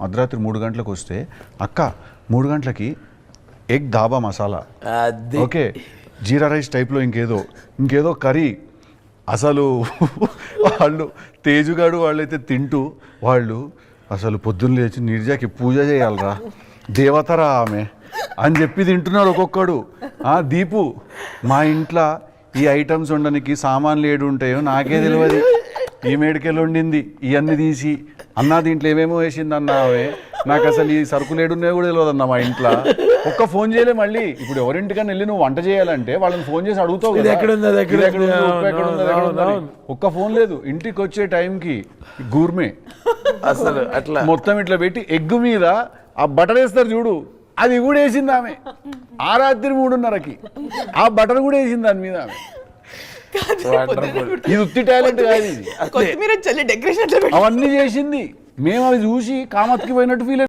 అర్ధరాత్రి 3 గంటలకు వస్తే అక్క 3 గంటలకి ఎగ్ దాబా మసాలా, ఓకే జీరా రైస్ టైప్లో ఇంకేదో కర్రీ. అసలు వాళ్ళు తేజుగాడు వాళ్ళైతే తింటూ వాళ్ళు అసలు పొద్దున్న లేచి నిర్జాకి పూజ చేయాలరా, దేవతరా ఆమె అని చెప్పి తింటున్నాడు ఒక్కొక్కడు. దీపు మా ఇంట్లో ఈ ఐటమ్స్ ఉండడానికి సామాన్లు ఏడు ఉంటాయో నాకే తెలియదు. ఈ మేడికెళ్ళి వండింది ఇవన్నీ తీసి అన్న దీంట్లో ఏమేమో వేసింది అన్నావే, నాకు అసలు ఈ సరుకులు ఏడున్నాయో కూడా తెలియదు అన్న మా ఇంట్లో. ఒక్క ఫోన్ చేయలే మళ్ళీ. ఇప్పుడు ఎవరింటికన్నా వెళ్ళి నువ్వు వంట చేయాలంటే వాళ్ళని ఫోన్ చేసి అడుగుతావు ఒక్క ఫోన్ లేదు. ఇంటికి వచ్చే టైంకి గూర్మే అసలు అట్లా మొత్తం ఇట్లా పెట్టి ఎగ్గు మీద ఆ బటర్ వేస్తారు చూడు, అది కూడా వేసింది ఆమె. ఆ రాత్రి 3:30కి ఆ బటర్ కూడా వేసింది దాని మీద ఆమె. ఇది ఉత్తి టాలెంట్ కాదు, ఇది అవన్నీ చేసింది. మేము అవి చూసి కామత్కి పోయినట్టు ఫీల్